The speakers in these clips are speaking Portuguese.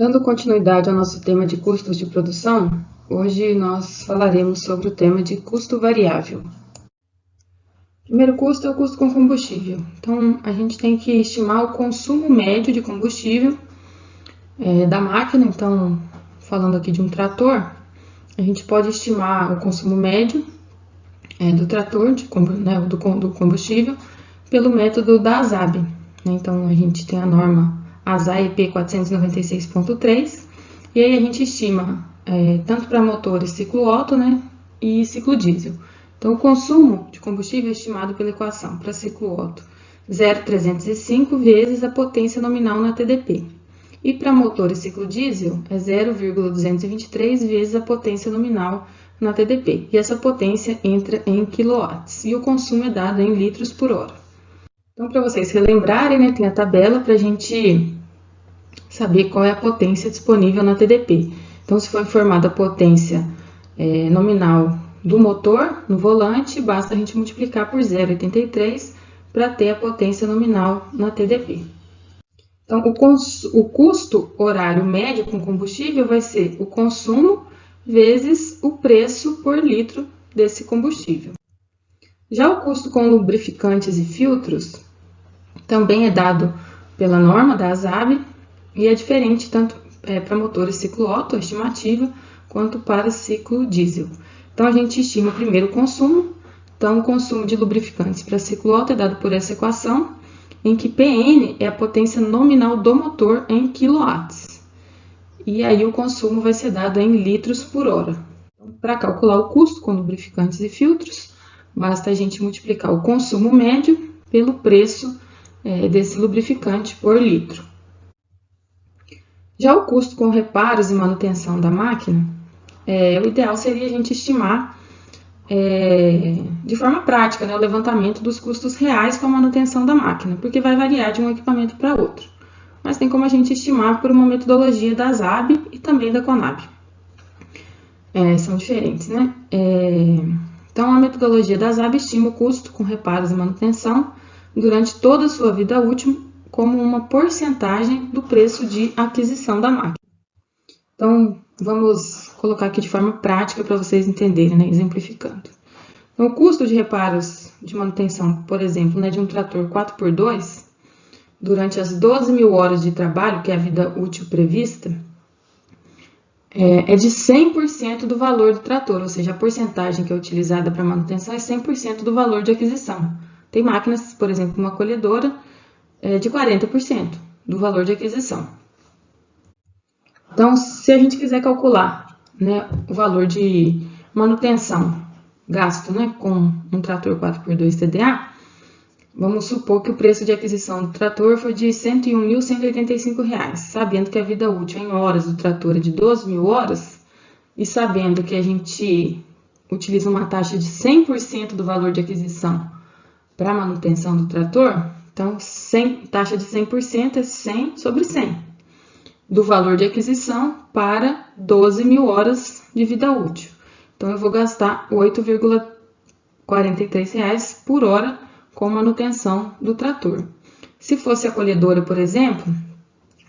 Dando continuidade ao nosso tema de custos de produção, hoje nós falaremos sobre o tema de custo variável. O primeiro custo é o custo com combustível. Então, a gente tem que estimar o consumo médio de combustível da máquina. Então, falando aqui de um trator, a gente pode estimar o consumo médio do trator, do combustível, pelo método da ASAB. Então, a gente tem a norma ASAE P496.3, e aí a gente estima tanto para motores ciclo Otto, e ciclo diesel. Então, o consumo de combustível é estimado pela equação para ciclo Otto 0,305 vezes a potência nominal na TDP. E para motor e ciclo diesel é 0,223 vezes a potência nominal na TDP. E essa potência entra em quilowatts. E o consumo é dado em litros por hora. Então, para vocês relembrarem, tem a tabela para a gente saber qual é a potência disponível na TDP. Então, se for informada a potência nominal do motor no volante, basta a gente multiplicar por 0,83 para ter a potência nominal na TDP. Então, o custo horário médio com combustível vai ser o consumo vezes o preço por litro desse combustível. Já o custo com lubrificantes e filtros também é dado pela norma da ASAB e é diferente tanto para motores ciclo Otto, a estimativa, quanto para ciclo diesel. Então, a gente estima primeiro o consumo. Então, o consumo de lubrificantes para ciclo Otto é dado por essa equação, em que Pn é a potência nominal do motor em quilowatts. E aí o consumo vai ser dado em litros por hora. Então, para calcular o custo com lubrificantes e filtros, basta a gente multiplicar o consumo médio pelo preço desse lubrificante por litro. Já o custo com reparos e manutenção da máquina, o ideal seria a gente estimar de forma prática o levantamento dos custos reais com a manutenção da máquina, porque vai variar de um equipamento para outro. Mas tem como a gente estimar por uma metodologia da ASAB e também da CONAB. São diferentes, né? Então, a metodologia da ASAB estima o custo com reparos e manutenção durante toda a sua vida útil como uma porcentagem do preço de aquisição da máquina. Então, vamos colocar aqui de forma prática para vocês entenderem, exemplificando. Então, o custo de reparos de manutenção, por exemplo, de um trator 4x2, durante as 12.000 horas de trabalho, que é a vida útil prevista, é de 100% do valor do trator, ou seja, a porcentagem que é utilizada para manutenção é 100% do valor de aquisição. Tem máquinas, por exemplo, uma colhedora, de 40% do valor de aquisição. Então, se a gente quiser calcular o valor de manutenção gasto com um trator 4x2 TDA, vamos supor que o preço de aquisição do trator foi de R$ 101.185, sabendo que a vida útil em horas do trator é de 12.000 horas e sabendo que a gente utiliza uma taxa de 100% do valor de aquisição para a manutenção do trator. Então, taxa de 100% é 100 sobre 100 do valor de aquisição para 12.000 horas de vida útil. Então, eu vou gastar R$ 8,43 por hora com manutenção do trator. Se fosse a colhedora, por exemplo,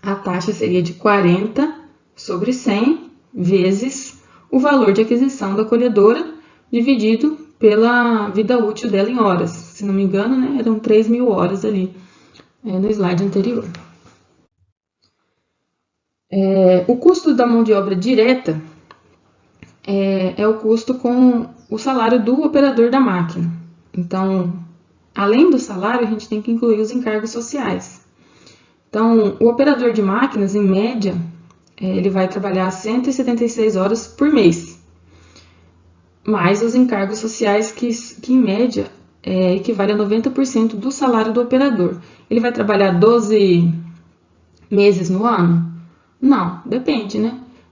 a taxa seria de 40 sobre 100 vezes o valor de aquisição da colhedora dividido pela vida útil dela em horas. Se não me engano, eram 3.000 horas ali no slide anterior. O custo da mão de obra direta é o custo com o salário do operador da máquina. Então, além do salário, a gente tem que incluir os encargos sociais. Então, o operador de máquinas, em média, ele vai trabalhar 176 horas por mês, mais os encargos sociais que em média, equivale a 90% do salário do operador. Ele vai trabalhar 12 meses no ano? Não, depende,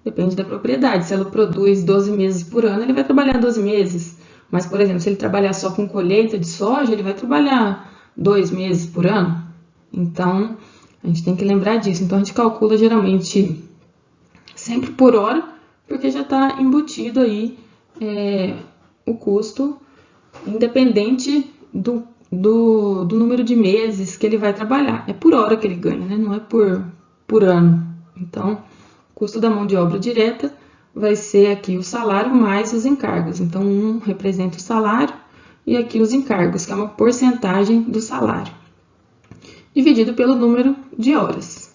Depende da propriedade. Se ela produz 12 meses por ano, ele vai trabalhar 12 meses. Mas, por exemplo, se ele trabalhar só com colheita de soja, ele vai trabalhar 2 meses por ano. Então, a gente tem que lembrar disso. Então, a gente calcula geralmente sempre por hora, porque já está embutido aí o custo, independente do número de meses que ele vai trabalhar. É por hora que ele ganha, Não é por ano. Então, custo da mão de obra direta vai ser aqui o salário mais os encargos. Então, 1 representa o salário e aqui os encargos, que é uma porcentagem do salário, dividido pelo número de horas.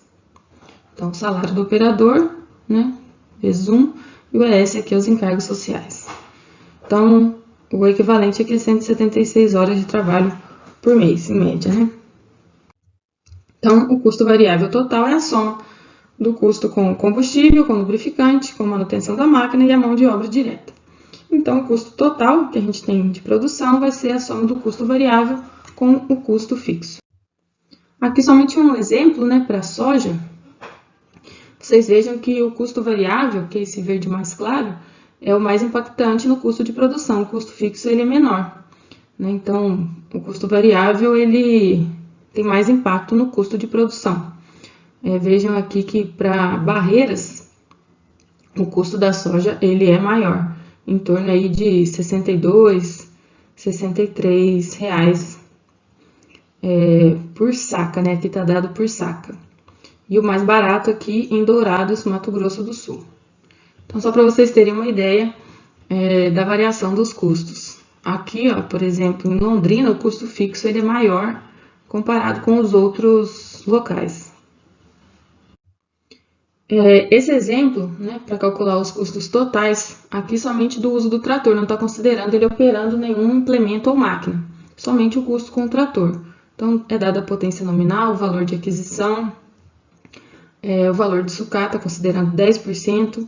Então, o salário do operador, né, vezes 1, e o ES aqui é os encargos sociais. Então, o equivalente aqui é 176 horas de trabalho por mês, em média, né? Então, o custo variável total é a soma do custo com combustível, com lubrificante, com manutenção da máquina e a mão de obra direta. Então, o custo total que a gente tem de produção vai ser a soma do custo variável com o custo fixo. Aqui somente um exemplo, né, para a soja. Vocês vejam que o custo variável, que é esse verde mais claro, é o mais impactante no custo de produção. O custo fixo ele é menor, né? Então, o custo variável ele tem mais impacto no custo de produção. Vejam aqui que para barreiras, o custo da soja ele é maior, em torno aí de 62, 63 reais por saca, né? Aqui está dado por saca. E o mais barato aqui em Dourados, Mato Grosso do Sul. Então, só para vocês terem uma ideia da variação dos custos. Aqui, ó, por exemplo, em Londrina, o custo fixo ele é maior comparado com os outros locais. Esse exemplo, né, para calcular os custos totais, aqui somente do uso do trator, não está considerando ele operando nenhum implemento ou máquina, somente o custo com o trator. Então, é dada a potência nominal, o valor de aquisição, o valor de sucata, considerando 10%,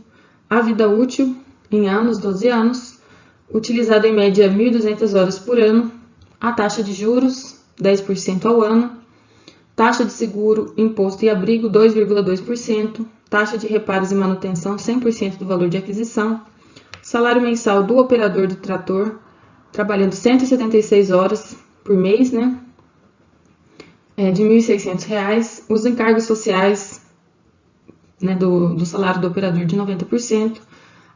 a vida útil em anos, 12 anos, utilizado em média 1.200 horas por ano, a taxa de juros, 10% ao ano, taxa de seguro, imposto e abrigo, 2,2%, taxa de reparos e manutenção, 100% do valor de aquisição, salário mensal do operador do trator, trabalhando 176 horas por mês, né, de R$ 1.600, os encargos sociais, né, do salário do operador de 90%,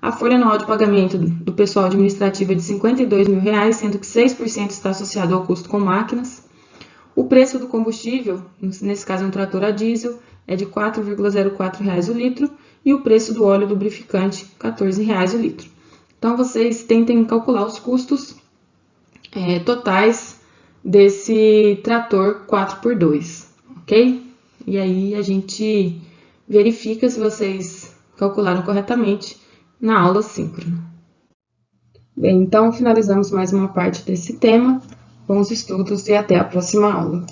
a folha anual de pagamento do pessoal administrativo é de R$ 52 mil, sendo que 6% está associado ao custo com máquinas. O preço do combustível, nesse caso um trator a diesel, é de R$ 4,04 o litro e o preço do óleo lubrificante, R$ 14 o litro. Então, vocês tentem calcular os custos totais desse trator 4x2, ok? E aí a gente verifica se vocês calcularam corretamente na aula síncrona. Bem, então finalizamos mais uma parte desse tema. Bons estudos e até a próxima aula.